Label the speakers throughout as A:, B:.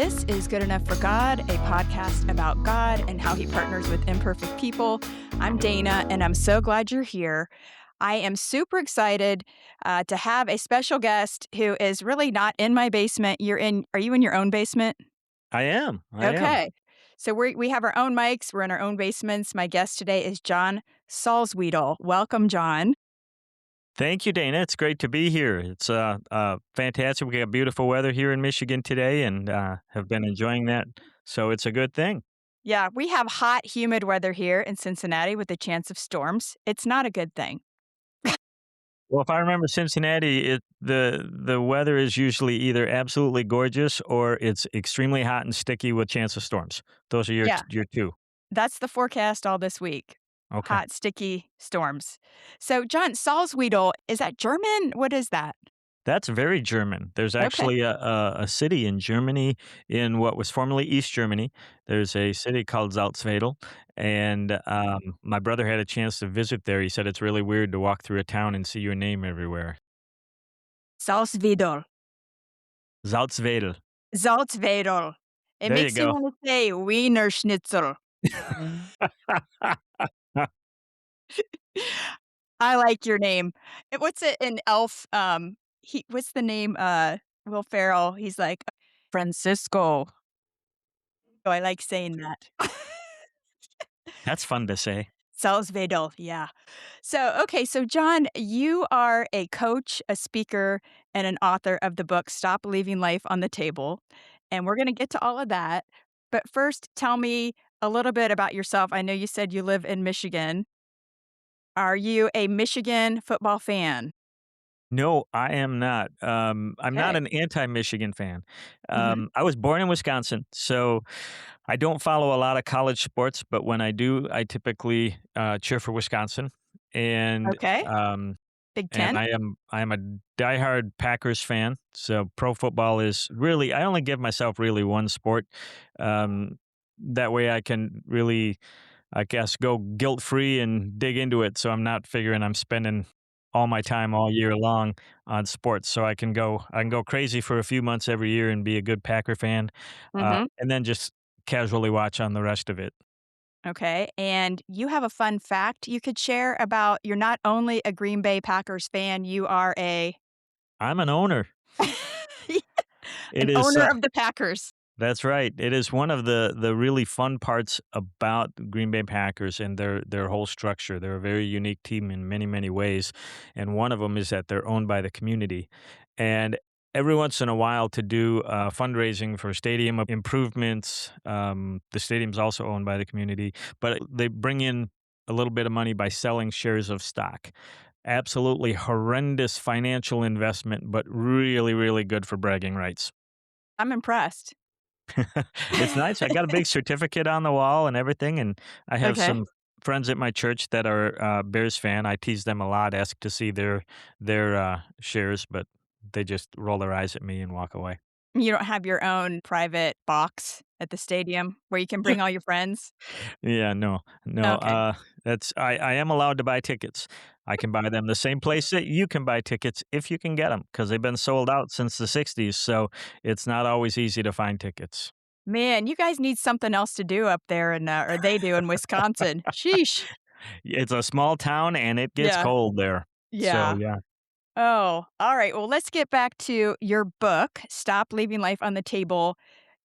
A: This is Good Enough for God, a podcast about God and how he partners with imperfect people. I'm Dayna, and I'm so glad you're here. I am super excited to have a special guest who is really not in my basement. Are you in your own basement?
B: I am, I am.
A: Okay. So we have our own mics. We're in our own basements. My guest today is John Salzwedel. Welcome, John.
B: Thank you, Dana. It's great to be here. It's fantastic. We got beautiful weather here in Michigan today and have been enjoying that. So it's a good thing.
A: Yeah, we have hot, humid weather here in Cincinnati with a chance of storms. It's not a good thing.
B: Well, if I remember Cincinnati, the weather is usually either absolutely gorgeous or it's extremely hot and sticky with chance of storms. Those are
A: Yeah.
B: your two.
A: That's the forecast all this week.
B: Okay.
A: Hot, sticky storms. So, John, Salzwedel, is that German? What is that?
B: That's very German. There's
A: Okay.
B: actually a city in Germany, in what was formerly East Germany. There's a city called Salzwedel, and my brother had a chance to visit there. He said it's really weird to walk through a town and see your name everywhere.
A: Salzwedel.
B: Salzwedel.
A: Salzwedel. It
B: There you
A: makes you
B: go.
A: want to say Wiener Schnitzel. I like your name. What's it in Elf? What's the name? Will Ferrell. He's like Francisco. Oh, I like saying that.
B: That's fun to say.
A: Salzwedel, yeah. So John, you are a coach, a speaker, and an author of the book Stop Leaving Life on the Table. And we're going to get to all of that. But first, tell me a little bit about yourself. I know you said you live in Michigan. Are you a Michigan football fan?
B: No, I am not. I'm not
A: Okay.
B: an anti-Michigan fan.
A: Hmm.
B: I was born in Wisconsin, so I don't follow a lot of college sports. But when I do, I typically cheer for Wisconsin, and
A: Okay.
B: um,
A: Big
B: and
A: 10?
B: I am a diehard Packers fan. So pro football is really I only give myself really one sport. Um, that way I can really I guess, go guilt free and dig into it. So I'm not figuring I'm spending all my time all year long on sports. So I can go crazy for a few months every year and be a good Packer fan,
A: Hmm.
B: and then just casually watch on the rest of it.
A: Okay. And you have a fun fact you could share about you're not only a Green Bay Packers fan, you are
B: I'm an owner.
A: an
B: It is.
A: owner of the Packers.
B: That's right. It is one of the really fun parts about the Green Bay Packers and their whole structure. They're a very unique team in many ways, and one of them is that they're owned by the community. And every once in a while, to do fundraising for stadium improvements, the stadium's also owned by the community, but they bring in a little bit of money by selling shares of stock. Absolutely horrendous financial investment, but really good for bragging rights.
A: I'm impressed.
B: It's nice. I got a big certificate on the wall and everything, and I have
A: Okay.
B: some friends at my church that are Bears fan. I tease them a lot, ask to see their shares, but they just roll their eyes at me and walk away.
A: You don't have your own private box at the stadium where you can bring all your friends?
B: Yeah, no, no.
A: Okay.
B: That's I am allowed to buy tickets. I can buy them the same place that you can buy tickets if you can get them because they've been sold out since the '60s. So it's not always easy to find tickets.
A: Man, you guys need something else to do up there or they do in Wisconsin. Sheesh.
B: It's a small town and it gets
A: Yeah.
B: cold there. So
A: Yeah.
B: yeah.
A: Oh, all right. Well, let's get back to your book, Stop Leaving Life on the Table.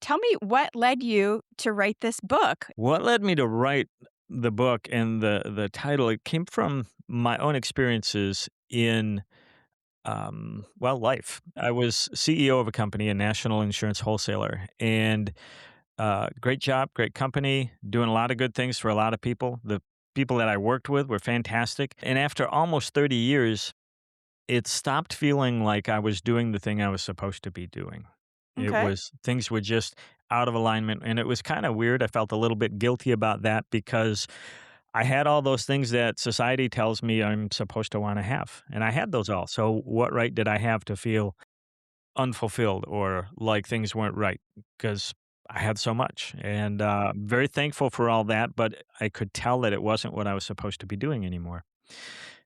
A: Tell me what led you to write this book?
B: What led me to write the book and the title, it came from my own experiences in, well, life. I was CEO of a company, a national insurance wholesaler, and great job, great company, doing a lot of good things for a lot of people. The people that I worked with were fantastic. And after almost 30 years, it stopped feeling like I was doing the thing I was supposed to be doing. It
A: Okay.
B: was things were just out of alignment, and it was kinda weird. I felt a little bit guilty about that because I had all those things that society tells me I'm supposed to wanna have, and I had those all. So what right did I have to feel unfulfilled or like things weren't right? Because I had so much, and, very thankful for all that, but I could tell that it wasn't what I was supposed to be doing anymore.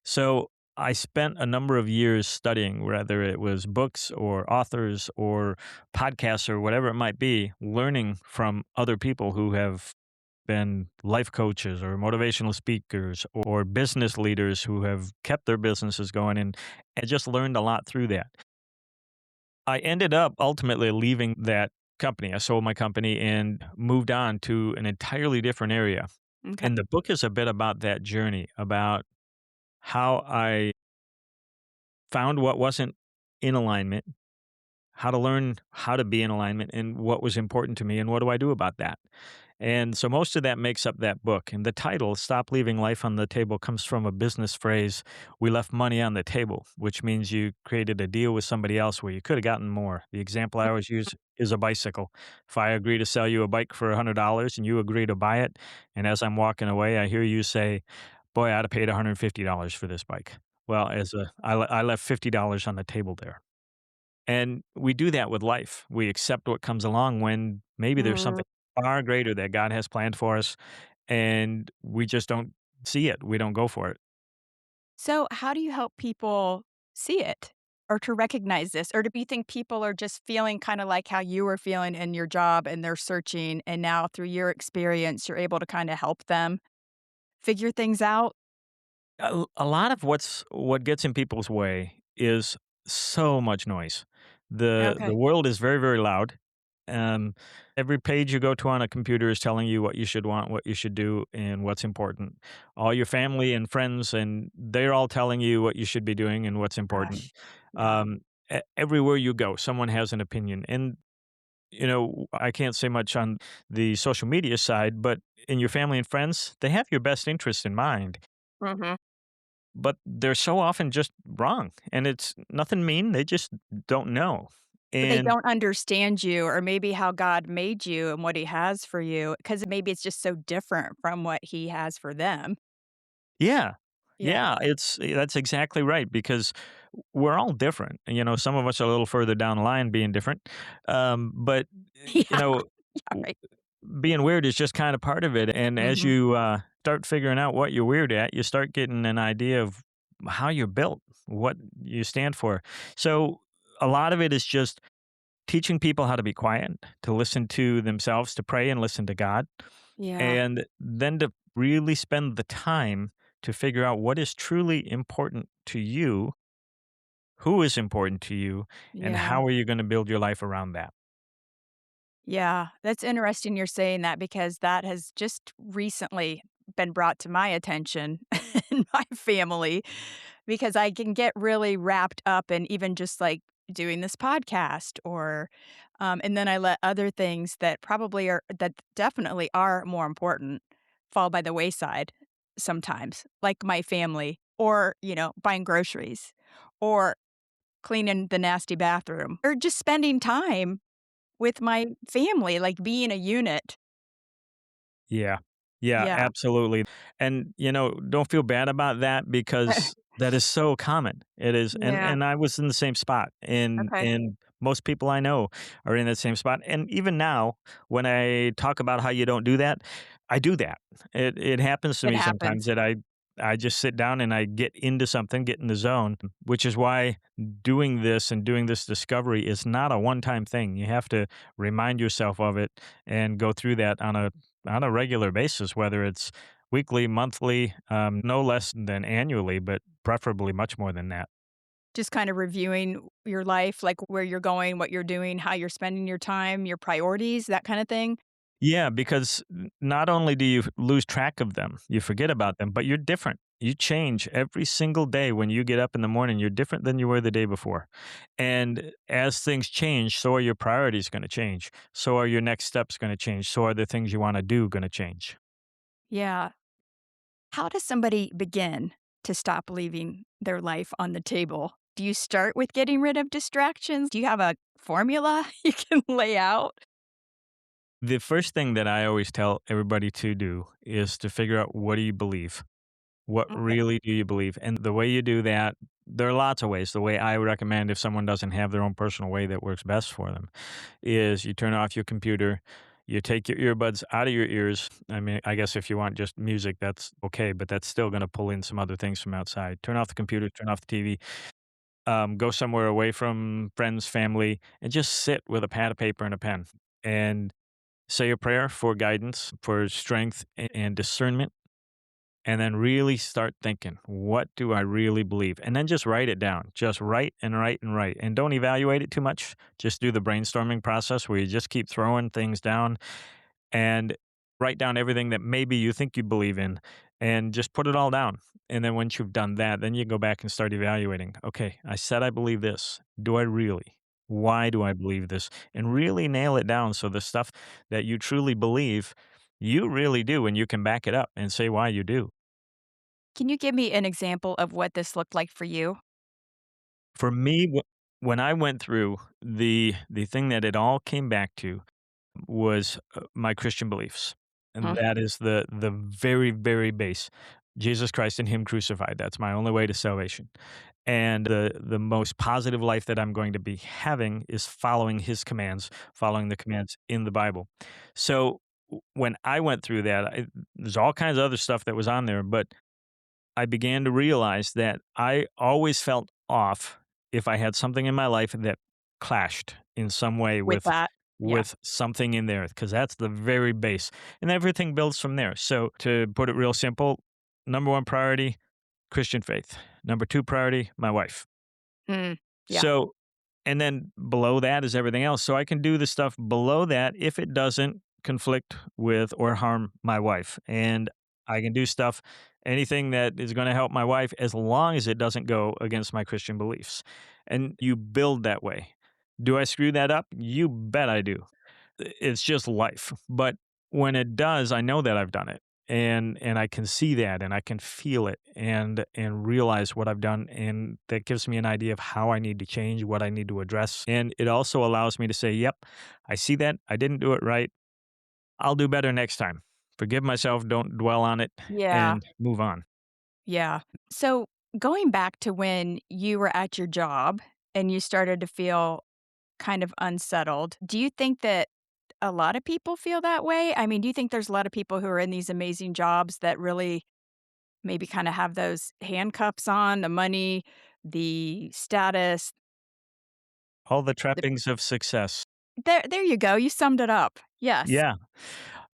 B: So I spent a number of years studying, whether it was books or authors or podcasts or whatever it might be, learning from other people who have been life coaches or motivational speakers or business leaders who have kept their businesses going, and just learned a lot through that. I ended up ultimately leaving that company. I sold my company and moved on to an entirely different area.
A: Okay.
B: And the book is a bit about that journey, about how I found what wasn't in alignment, how to learn how to be in alignment, and what was important to me, and what do I do about that. And so most of that makes up that book. And the title, Stop Leaving Life on the Table, comes from a business phrase, we left money on the table, which means you created a deal with somebody else where you could have gotten more. The example I always use is a bicycle. If I agree to sell you a bike for $100 and you agree to buy it, and as I'm walking away, I hear you say, boy, I'd have paid $150 for this bike. Well, I left $50 on the table there. And we do that with life. We accept what comes along when maybe there's
A: Mm.
B: something far greater that God has planned for us, and we just don't see it. We don't go for it.
A: So, how do you help people see it or to recognize this? Or do you think people are just feeling kind of like how you were feeling in your job and they're searching, and now through your experience, you're able to kind of help them figure things out?
B: A lot of what gets in people's way is so much noise. The
A: Okay.
B: world is very, very loud. Um, every page you go to on a computer is telling you what you should want, what you should do, and what's important. All your family and friends, and they're all telling you what you should be doing and what's important.
A: Gosh. Yeah.
B: Um, everywhere you go, someone has an opinion. And, I can't say much on the social media side, but in your family and friends, they have your best interest in mind,
A: Hmm.
B: but they're so often just wrong. And it's nothing mean. They just don't know.
A: But they
B: And
A: don't understand you or maybe how God made you and what he has for you because maybe it's just so different from what he has for them.
B: yeah,
A: Yeah.
B: that's exactly right, because we're all different. Some of us are a little further down the line being different. But, you
A: Yeah.
B: know,
A: Yeah.
B: w-
A: Right.
B: being weird is just kind of part of it. And as
A: Hmm.
B: you start figuring out what you're weird at, you start getting an idea of how you're built, what you stand for. So a lot of it is just teaching people how to be quiet, to listen to themselves, to pray and listen to God,
A: Yeah.
B: and then to really spend the time to figure out what is truly important to you, who is important to you, and
A: Yeah.
B: how are you going to build your life around that.
A: Yeah, that's interesting you're saying that because that has just recently been brought to my attention in my family because I can get really wrapped up in even just like doing this podcast or and then I let other things that probably are that definitely are more important fall by the wayside sometimes, like my family or, buying groceries or cleaning the nasty bathroom or just spending time with my family, like, being a unit.
B: Yeah. Yeah,
A: Yeah.
B: absolutely. And, don't feel bad about that, because that is so common. It is, and
A: Yeah,
B: and I was in the same spot, and
A: okay.
B: and most people I know are in that same spot. And even now, when I talk about how you don't do that, I do that. It happens to
A: It
B: me sometimes
A: happens.
B: that I just sit down and I get into something, get in the zone, which is why doing this and doing this discovery is not a one-time thing. You have to remind yourself of it and go through that on a regular basis, whether it's weekly, monthly, no less than annually, but preferably much more than that.
A: Just kind of reviewing your life, like, where you're going, what you're doing, how you're spending your time, your priorities, that kinda thing?
B: Yeah, because not only do you lose track of them, you forget about them, but you're different. You change every single day. When you get up in the morning, you're different than you were the day before. And as things change, so are your priorities going to change. So are your next steps going to change. So are the things you want to do going to change.
A: Yeah. How does somebody begin to stop leaving their life on the table? Do you start with getting rid of distractions? Do you have a formula you can lay out?
B: The first thing that I always tell everybody to do is to figure out, what do you believe? What
A: Okay.
B: really do you believe? And the way you do that, there are lots of ways. The way I recommend, if someone doesn't have their own personal way that works best for them, is you turn off your computer, You take your earbuds out of your ears. I mean, I guess if you want just music, that's okay, but that's still gonna pull in some other things from outside. Turn off the computer, turn off the TV, go somewhere away from friends, family, and just sit with a pad of paper and a pen, and say a prayer for guidance, for strength and discernment, and then really start thinking, what do I really believe? And then just write it down. Just write and write and write. And don't evaluate it too much. Just do the brainstorming process where you just keep throwing things down and write down everything that maybe you think you believe in and just put it all down. And then once you've done that, then you go back and start evaluating. Okay, I said I believe this. Do I really? Why do I believe this? And really nail it down so the stuff that you truly believe, you really do, and you can back it up and say why you do.
A: Can you give me an example of what this looked like for you?
B: For me, when I went through the thing that it all came back to was, my Christian beliefs, and
A: Mm,
B: that is the very, very base. Jesus Christ and him crucified, that's my only way to salvation, and the most positive life that I'm going to be having is following his commands, following the commands in the Bible. So, when I went through that, there's all kinds of other stuff that was on there, but I began to realize that I always felt off if I had something in my life that clashed in some way
A: with that? Yeah.
B: with something in there because that's the very base and everything builds from there. So to put it real simple, number 1 priority, Christian faith. Number 2 priority, my wife.
A: Mm, yeah.
B: So and then below that is everything else. So I can do the stuff below that if it doesn't conflict with or harm my wife. And I can do stuff, anything that is going to help my wife as long as it doesn't go against my Christian beliefs. And you build that way. Do I screw that up? You bet I do. It's just life. But when it does, I know that I've done it. And I can see that and I can feel it and realize what I've done and that gives me an idea of how I need to change, what I need to address. And it also allows me to say, "Yep, I see that. I didn't do it right. I'll do better next time." Forgive myself, don't dwell on it
A: Yeah.
B: and move on.
A: Yeah. So, going back to when you were at your job and you started to feel kind of unsettled, do you think that a lot of people feel that way? I mean, do you think there's a lot of people who are in these amazing jobs that really maybe kinda have those handcuffs on, the money, the status,
B: All the
A: the
B: trappings of success.
A: there you go, you summed it up. Yes.
B: Yeah.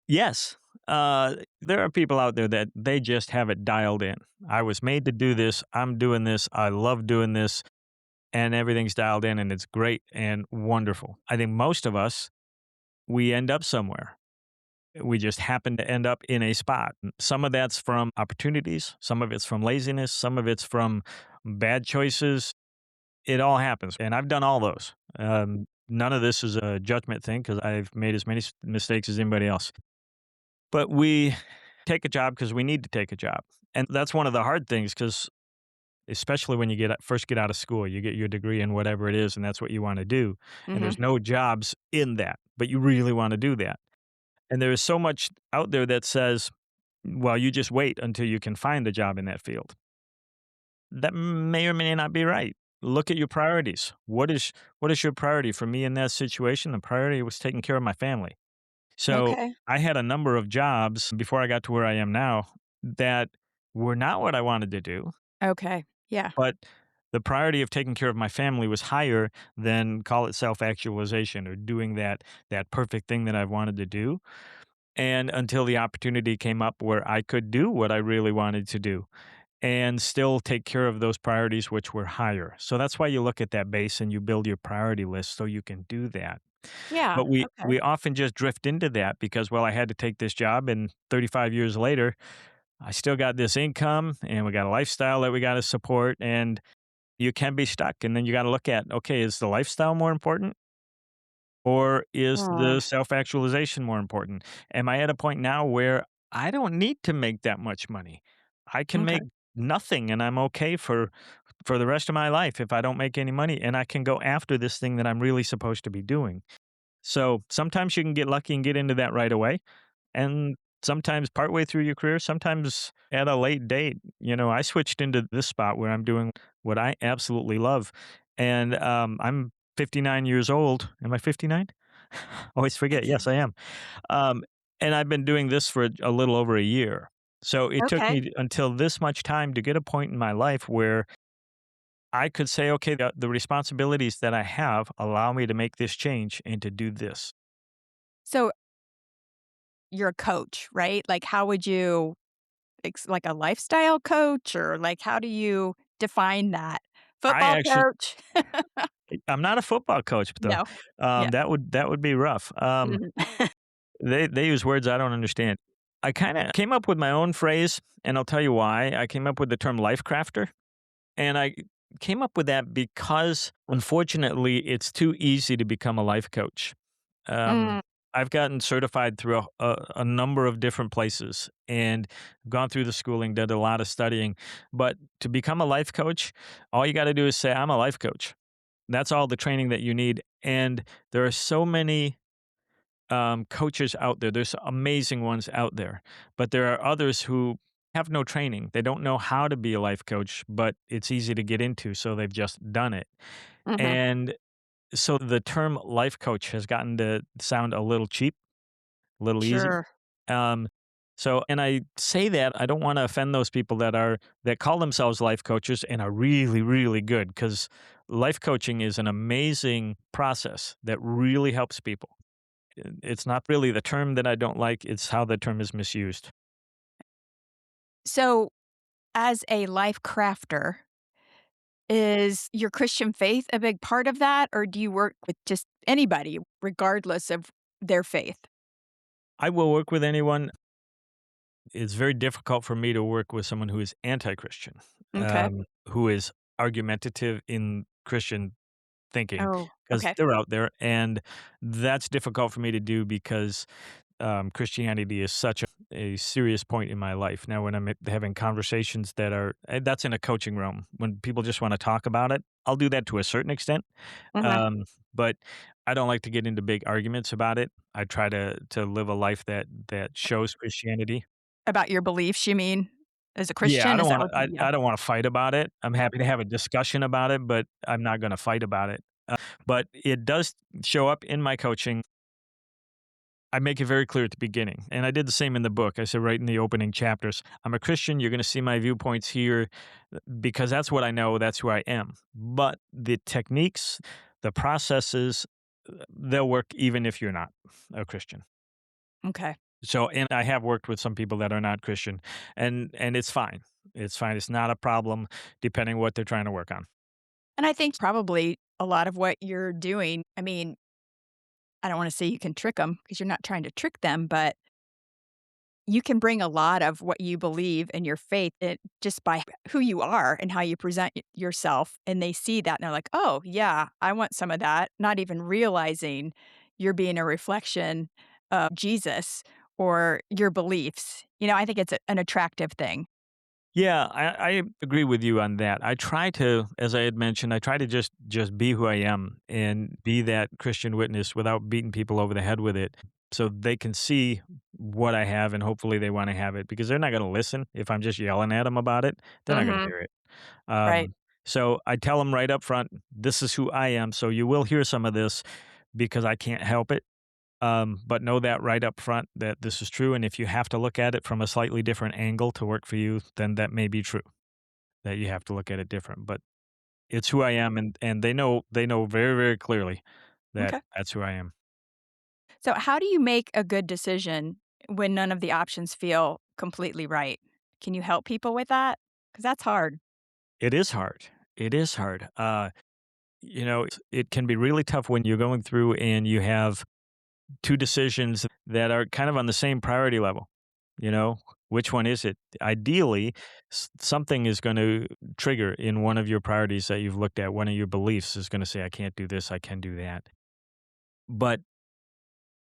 B: Yes. There are people out there that they just have it dialed in. I was made to do this. I'm doing this. I love doing this. And everything's dialed in and it's great and wonderful. I think most of us, we end up somewhere. We just happen to end up in a spot. Some of that's from opportunities, some of it's from laziness, some of it's from bad choices. It all happens. And I've done all those. None of this is a judgment thing because I've made as many mistakes as anybody else. But we take a job because we need to take a job. And that's one of the hard things because especially when you first get out of school, you get your degree in whatever it is, and that's what you want to do. And
A: Mhm.
B: there's no jobs in that, but you really want to do that. And there is so much out there that says, well, you just wait until you can find a job in that field. That may or may not be right. Look at your priorities. What is your priority? For me in that situation, the priority was taking care of my family. So
A: Okay.
B: I had a number of jobs before I got to where I am now that were not what I wanted to do,
A: Okay. Yeah.
B: but the priority of taking care of my family was higher than call it self-actualization or doing that perfect thing that I wanted to do. And until the opportunity came up where I could do what I really wanted to do and still take care of those priorities which were higher. So that's why you look at that base and you build your priority list so you can do that.
A: Yeah.
B: But we
A: Okay.
B: we often just drift into that because, well, I had to take this job and 35 years later, I still got this income and we got a lifestyle that we got to support and you can be stuck and then you got to look at, okay, is the lifestyle more important or is the
A: Mm,
B: self-actualization more important? Am I at a point now where I don't need to make that much money? I can
A: okay.
B: make nothing and I'm okay for the rest of my life if I don't make any money and I can go after this thing that I'm really supposed to be doing. So sometimes you can get lucky and get into that right away. And sometimes partway through your career, sometimes at a late date, I switched into this spot where I'm doing what I absolutely love. And I'm 59 years old. Am I 59? Always forget. Yes, I am. Um, and I've been doing this for a little over a year. So it took
A: Okay.
B: me until this much time to get a point in my life where I could say, okay, the responsibilities that I have allow me to make this change and to do this.
A: So you're a coach, right? Like, how would you like a lifestyle coach, or like, how do you define that?
B: I
A: Football
B: actually,
A: coach?
B: I'm not a football coach though.
A: No. Yeah.
B: That would be rough.
A: Mhm.
B: They use words I don't understand. I kind of came up with my own phrase, and I'll tell you why. I came up with the term life crafter. And I came up with that because, unfortunately, it's too easy to become a life coach. Um,
A: Mm,
B: I've gotten certified through a number of different places and gone through the schooling, did a lot of studying. But to become a life coach, all you got to do is say, I'm a life coach. That's all the training that you need. And there are so many coaches out there. There's amazing ones out there, but there are others who have no training. They don't know how to be a life coach, but it's easy to get into, so they've just done it.
A: mhm.
B: And so the term life coach has gotten to sound a little cheap, a little easy.
A: Sure.
B: Um, and I say that I don't want to offend those people that call themselves life coaches and are really, really good, because life coaching is an amazing process that really helps people. It's not really the term that I don't like, it's how the term is misused.
A: So, as a life crafter, is your Christian faith a big part of that, or do you work with just anybody regardless of their faith?
B: I will work with anyone. It's very difficult for me to work with someone who is anti-Christian,
A: Okay.
B: who is argumentative in Christian thinking,
A: Oh,
B: because
A: okay.
B: they're out there, and that's difficult for me to do because Christianity is such a serious point in my life. Now, when having conversations that's in a coaching realm. When people just want to talk about it, I'll do that to a certain extent.
A: Mhm.
B: But I don't like to get into big arguments about it. I try to live a life that shows Christianity.
A: About your beliefs, you mean, as a
B: Yeah, I
A: Christian?
B: don't
A: Is that
B: want
A: what
B: to.
A: you yeah.
B: I don't want to fight about it. I'm happy to have a discussion about it, but I'm not going to fight about it. But it does show up in my coaching. I make it very clear at the beginning, and I did the same in the book. I said right in the opening chapters, I'm a Christian. You're going to see my viewpoints here because that's what I know. That's who I am. But the techniques, the processes, they'll work even if you're not a Christian.
A: Okay.
B: So, and I have worked with some people that are not Christian, and it's fine. It's fine. It's not a problem, depending what they're trying to work on.
A: And I think probably a lot of what you're doing, I mean, I don't wanna say you can trick them because 'cause you're not trying to trick them, but you can bring a lot of what you believe in your faith just by who you are and how you present yourself, and they see that and they're like, "Oh, yeah, I want some of that," not even realizing you're being a reflection of Jesus or your beliefs. I think it's an attractive thing.
B: Yeah, I agree with you on that. I try to, as I had mentioned, I try to just be who I am and be that Christian witness without beating people over the head with it, so they can see what I have and hopefully they want to have it, because they're not going to listen if I'm just yelling at them about it. They're not going to
A: Mhm.
B: hear it.
A: Right.
B: So I tell them right up front, this is who I am. So you will hear some of this because I can't help it. But know that right up front that this is true. And if you have to look at it from a slightly different angle to work for you, then that may be true. That you have to look at it different. But it's who I am, and they know very, very clearly that
A: Okay.
B: that's who I am.
A: So how do you make a good decision when none of the options feel completely right? Can you help people with that? Because that's hard.
B: It is hard. It is hard. It can be really tough when you're going through and you have two decisions that are kind of on the same priority level. You know, which one is it? Ideally, something is going to trigger in one of your priorities that you've looked at. One of your beliefs is going to say, I can't do this, I can do that. But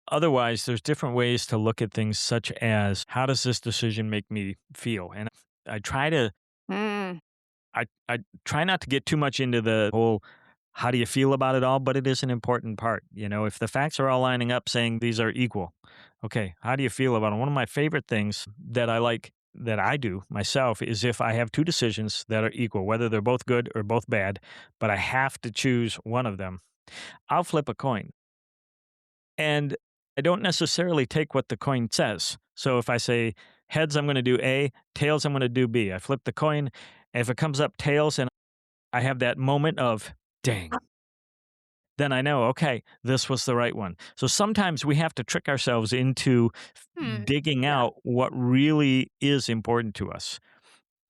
B: otherwise, there's different ways to look at things, such as how does this decision make me feel? And I try to
A: Mm,
B: I try not to get too much into the whole how do you feel about it all, but it is an important part. If the facts are all lining up saying these are equal, okay, how do you feel about it? One of my favorite things that I like that I do myself is if I have two decisions that are equal, whether they're both good or both bad, but I have to choose one of them, I'll flip a coin. And I don't necessarily take what the coin says. So if I say heads, I'm going to do A, tails, I'm going to do B. I flip the coin. If it comes up tails and I have that moment of, dang, then I know, okay, this was the right one. So sometimes we have to trick ourselves into
A: Hmm.
B: digging
A: Yeah.
B: out what really is important to us.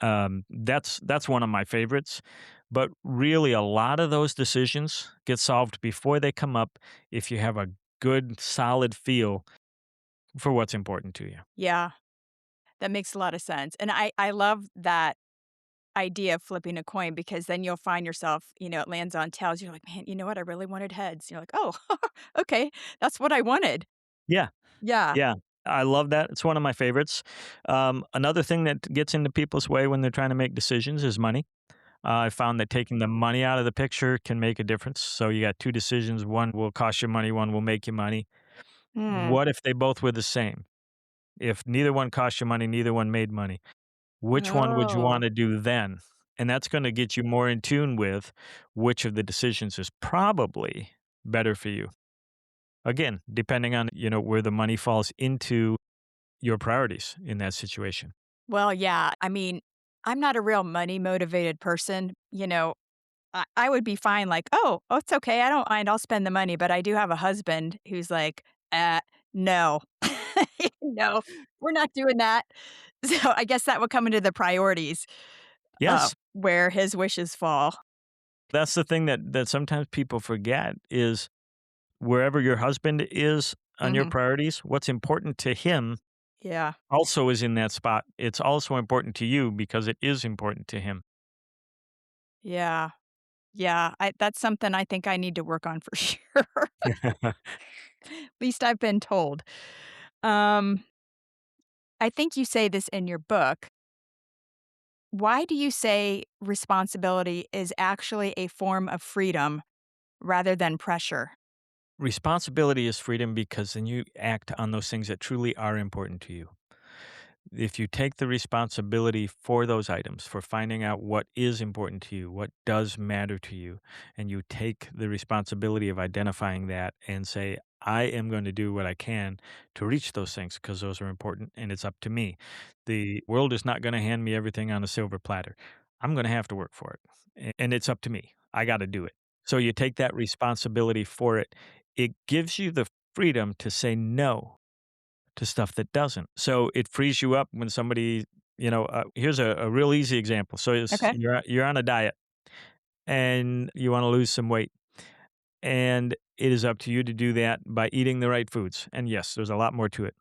B: That's one of my favorites. But really, a lot of those decisions get solved before they come up if you have a good, solid feel for what's important to you.
A: Yeah. That makes a lot of sense. And I love that idea of flipping a coin because then you'll find yourself, it lands on tails. You're like, man, you know what? I really wanted heads. You're like, oh, okay. That's what I wanted.
B: Yeah,
A: Yeah.
B: yeah. I love that. It's one of my favorites. Another thing that gets into people's way when they're trying to make decisions is money. I found that taking the money out of the picture can make a difference. So you got two decisions. One will cost you money, one will make you money.
A: Hmm.
B: What if they both were the same? If neither one cost you money, neither one made money, which one would you
A: Oh.
B: want to do then? And that's going to get you more in tune with which of the decisions is probably better for you. Again, depending on, where the money falls into your priorities in that situation.
A: Well, yeah. I mean, I'm not a real money motivated person. I would be fine, like, oh, it's okay. I don't mind. I'll spend the money. But I do have a husband who's like, no, no, we're not doing that. So I guess that would come into the priorities
B: Yes,
A: where his wishes fall.
B: that's the thing that sometimes people forget is wherever your husband is on your
A: Hmm.
B: priorities, what's important to him
A: Yeah.
B: also is in that spot. It's also important to you because it is important to him.
A: Yeah. Yeah. That's something I think I need to work on for sure. At least I've been told. Um, I think you say this in your book. Why do you say responsibility is actually a form of freedom rather than pressure?
B: Responsibility is freedom because then you act on those things that truly are important to you. If you take the responsibility for those items, for finding out what is important to you, what does matter to you, and you take the responsibility of identifying that and say, I am going to do what I can to reach those things because those are important and it's up to me. The world is not going to hand me everything on a silver platter. I'm going to have to work for it. And it's up to me. I got to do it. So you take that responsibility for it. It gives you the freedom to say no to stuff that doesn't. So it frees you up when somebody, here's a real easy example. So
A: Okay.
B: you're on a diet and you want to lose some weight, and it is up to you to do that by eating the right foods. And yes, there's a lot more to it.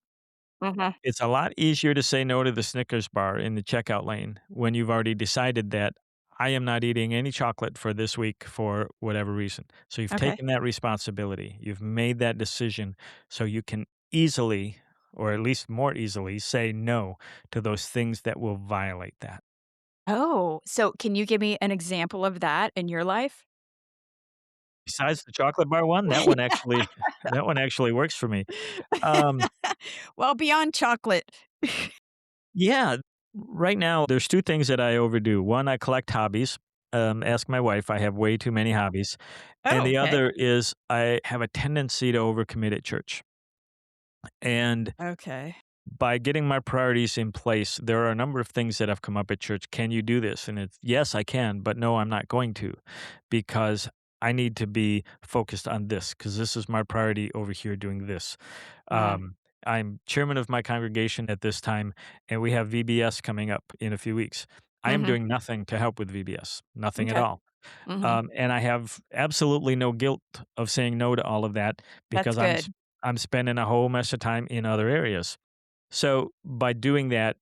A: Mhm.
B: It's a lot easier to say no to the Snickers bar in the checkout lane when you've already decided that I am not eating any chocolate for this week for whatever reason. So you've
A: Okay.
B: taken that responsibility. You've made that decision so you can easily, or at least more easily, say no to those things that will violate that.
A: Oh, so can you give me an example of that in your life?
B: Besides the chocolate bar one, that one actually that one actually works for me. Um,
A: Well, beyond chocolate.
B: Yeah, right now there's 2 things that I overdo. One, I collect hobbies. Ask my wife, I have way too many hobbies. And
A: Oh,
B: the
A: okay.
B: other is I have a tendency to overcommit at church. And
A: Okay.
B: by getting my priorities in place, there are a number of things that have come up at church. Can you do this? And it's yes, I can, but no, I'm not going to because I need to be focused on this because this is my priority over here doing this.
A: Mm.
B: I'm chairman of my congregation at this time, and we have VBS coming up in a few weeks. I am
A: Mhm.
B: doing nothing to help with VBS, nothing at
A: Okay.
B: all.
A: Mhm.
B: And I have absolutely no guilt of saying no to all of that
A: That's
B: because
A: good.
B: I'm spending a whole mess of time in other areas. So by doing that,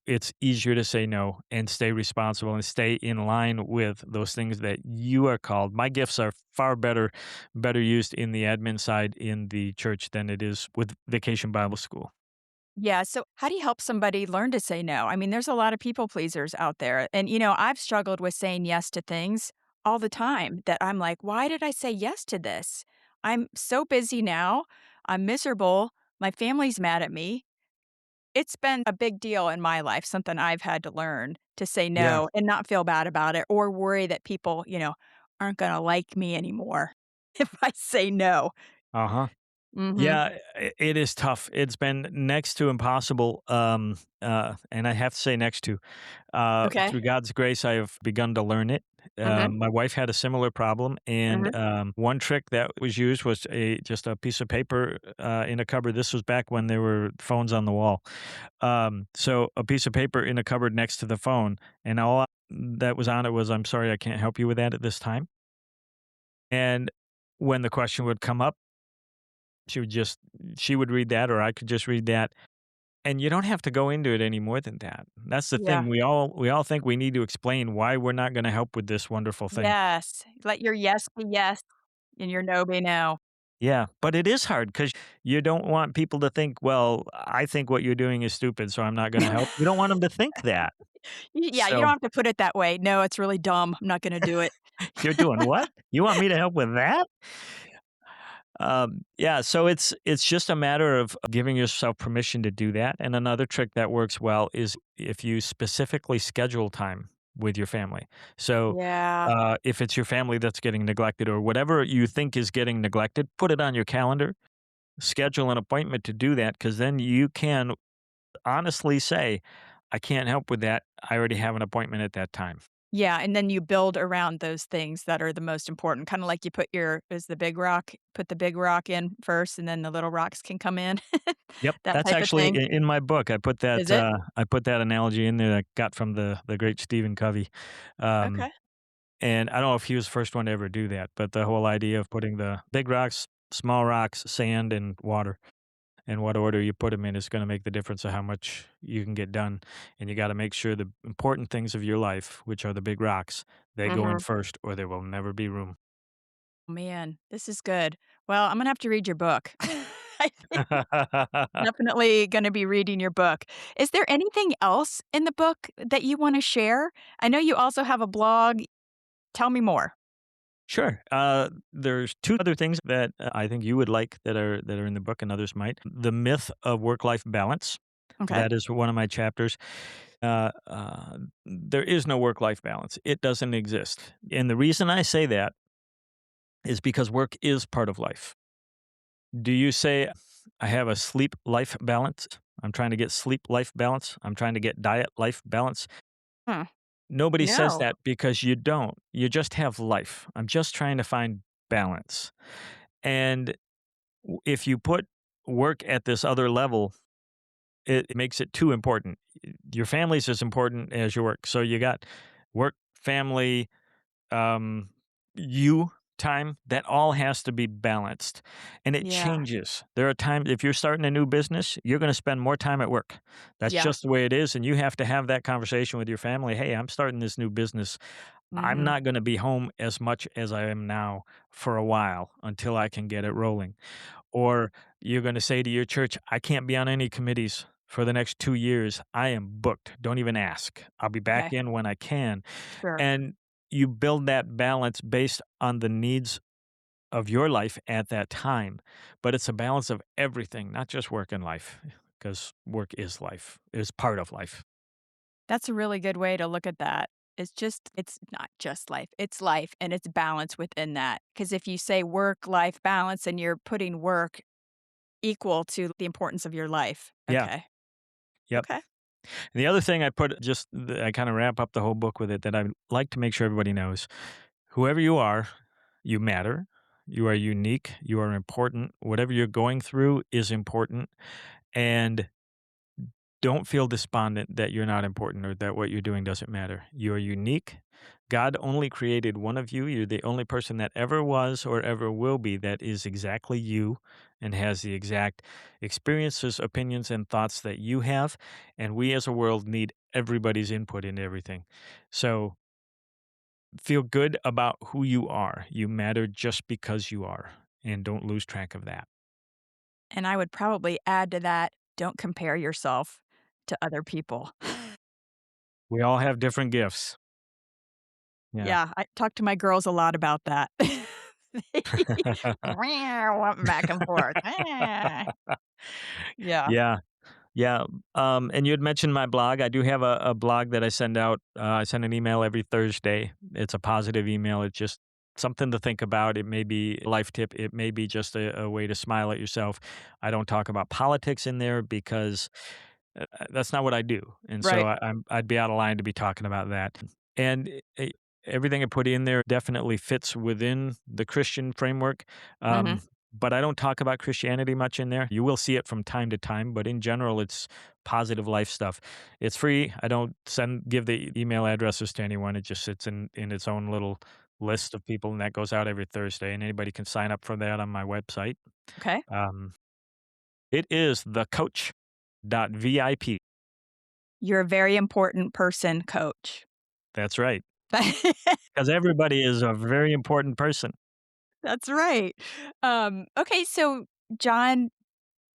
B: it's easier to say no and stay responsible and stay in line with those things that you are called. My gifts are far better used in the admin side in the church than it is with Vacation Bible School.
A: Yeah, so how do you help somebody learn to say no? I mean, there's a lot of people pleasers out there, and, I've struggled with saying yes to things all the time that I'm like, "Why did I say yes to this? I'm so busy now. I'm miserable. My family's mad at me." It's been a big deal in my life, something I've had to learn to say
B: Yeah.
A: no and not feel bad about it or worry that people, aren't gonna like me anymore if I say no.
B: Uh-huh.
A: Mhm.
B: Yeah, it is tough. It's been next to impossible, and I have to say next to.
A: Okay.
B: Through God's grace, I have begun to learn it.
A: Mhm.
B: My wife had a similar problem, and
A: Mhm.
B: one trick that was used was just a piece of paper in a cupboard. This was back when there were phones on the wall. So a piece of paper in a cupboard next to the phone, and all that was on it was, "I'm sorry, I can't help you with that at this time." And when the question would come up, she would just she would read that, or I could just read that. And you don't have to go into it any more than that. That's the
A: Yeah.
B: thing. We all think we need to explain why we're not gonna help with this wonderful thing.
A: Yes. Let your yes be yes and your no be no.
B: Yeah, but it is hard because you don't want people to think, "Well, I think what you're doing is stupid, so I'm not gonna help." You don't want them to think that.
A: Yeah, you don't
B: So,
A: have to put it that way. "No, it's really dumb. I'm not gonna do it."
B: "You're doing what? You want me to help with that?" Yeah, so it's just a matter of giving yourself permission to do that. And another trick that works well is if you specifically schedule time with your family. So
A: Yeah.
B: if it's your family that's getting neglected or whatever you think is getting neglected, put it on your calendar. Schedule an appointment to do that because then you can honestly say, "I can't help with that. I already have an appointment at that time."
A: Yeah, and then you build around those things that are the most important, kinda like you put your is the big rock put the big rock in first, and then the little rocks can come in,
B: Yep,
A: that
B: that's
A: type of
B: actually
A: thing.
B: in my book.
A: Is it?
B: I put that analogy in there that I got from the great Stephen Covey. Um,
A: Okay.
B: and I don't know if he was the first one to ever do that, but the whole idea of putting the big rocks, small rocks, sand, and water, and what order you put them in is going to make the difference of how much you can get done. And you got to make sure the important things of your life, which are the big rocks, they go in
A: Mhm.
B: first, or there will never be room.
A: Man, this is good. Well, I'm gonna have to read your book. I think definitely gonna be reading your book. Is there anything else in the book that you wanna share? I know you also have a blog. Tell me more.
B: Sure. There's two other things that I think you would like that are in the book, and others might. The myth of work-life balance.
A: Okay.
B: That is one of my chapters. There is no work-life balance. It doesn't exist, and the reason I say that is because work is part of life. Do you say, "I have a sleep-life balance. I'm trying to get sleep-life balance. I'm trying to get diet-life balance."
A: Hmm.
B: Nobody says
A: No.
B: that because you don't. You just have life. I'm just trying to find balance. And if you put work at this other level, it makes it too important. Your family's as important as your work. So you got work, family, um, you time, that all has to be balanced. And it
A: Yeah.
B: changes. There are times if you're starting a new business, you're going to spend more time at work. That's
A: Yeah.
B: just the way it is. And you have to have that conversation with your family. Hey, I'm starting this new business. I'm
A: Mhm.
B: not going to be home as much as I am now for a while until I can get it rolling. Or you're going to say to your church, I can't be on any committees for the next 2 years. I am booked. Don't even ask. I'll be back
A: Okay.
B: in when I can.
A: Sure.
B: And you build that balance based on the needs of your life at that time. But it's a balance of everything, not just work and life, because work is life, is part of life.
A: That's a really good way to look at that. It's not just life, it's life and it's balance within that. Because if you say work-life balance and you're putting work equal to the importance of your life.
B: Yeah.
A: Okay.
B: Yep.
A: Okay.
B: And the other thing I put just, I kind of wrap up the whole book with it that I like to make sure everybody knows whoever you are, you matter. You are unique. You are important. Whatever you're going through is important. And don't feel despondent that you're not important or that what you're doing doesn't matter. You're unique. God only created one of you. You're the only person that ever was or ever will be that is exactly you and has the exact experiences, opinions, and thoughts that you have. And we as a world need everybody's input into everything. So feel good about who you are. You matter just because you are. And don't lose track of that.
A: And I would probably add to that, don't compare yourself to other people.
B: We all have different gifts. Yeah.
A: Yeah, I talk to my girls a lot about that. Back and forth. Yeah.
B: Yeah. Yeah, and you had mentioned my blog. I do have a blog that I send out. I send an email every Thursday. It's a positive email. It just something to think about. It may be a life tip. It may be just a way to smile at yourself. I don't talk about politics in there because that's not what I do, and so
A: Right.
B: I'd be out of line to be talking about that. And everything I put in there definitely fits within the Christian framework,
A: Mhm.
B: but I don't talk about Christianity much in there. You will see it from time to time, but in general, it's positive life stuff. It's free. I don't give the email addresses to anyone. It just sits in its own little list of people, and that goes out every Thursday, and anybody can sign up for that on my website.
A: Okay.
B: Um, it is thecoach.vip.
A: You're a very important person, coach.
B: That's right, because everybody is a very important person.
A: That's right. Okay, so John,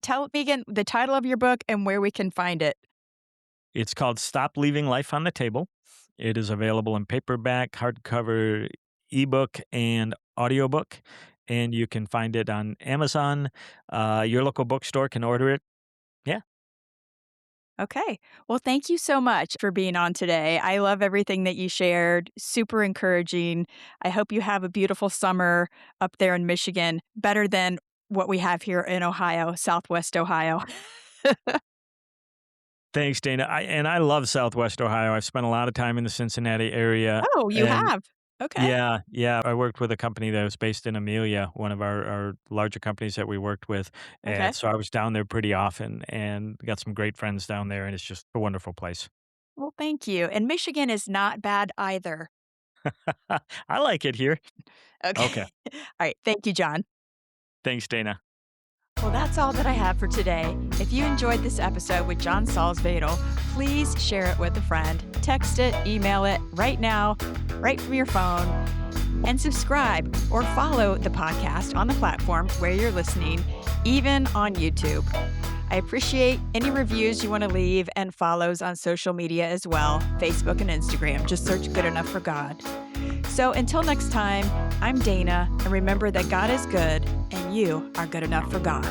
A: tell me again the title of your book and where we can find it.
B: It's called Stop Leaving Life on the Table. It is available in paperback, hardcover, ebook, and audiobook, and you can find it on Amazon. Your local bookstore can order it. Yeah.
A: Okay. Well, thank you so much for being on today. I love everything that you shared. Super encouraging. I hope you have a beautiful summer up there in Michigan, better than what we have here in Ohio, Southwest Ohio.
B: Thanks, Dana. I love Southwest Ohio. I've spent a lot of time in the Cincinnati area,
A: Oh, you
B: and
A: have? Okay.
B: yeah, I worked with a company that was based in Amelia, one of our larger companies that we worked with, and
A: Okay.
B: so I was down there pretty often and got some great friends down there, and it's just a wonderful place.
A: Well, thank you. And Michigan is not bad either.
B: I like it here.
A: Okay.
B: Okay.
A: All right. Thank you, John.
B: Thanks, Dana.
A: Well, that's all that I have for today. If you enjoyed this episode with John Salzwedel, please share it with a friend. Text it, email it right now, right from your phone, and subscribe or follow the podcast on the platform where you're listening, even on YouTube. I appreciate any reviews you want to leave and follows on social media as well, Facebook and Instagram. Just search Good Enough for God. So until next time, I'm Dana, and remember that God is good and you are good enough for God.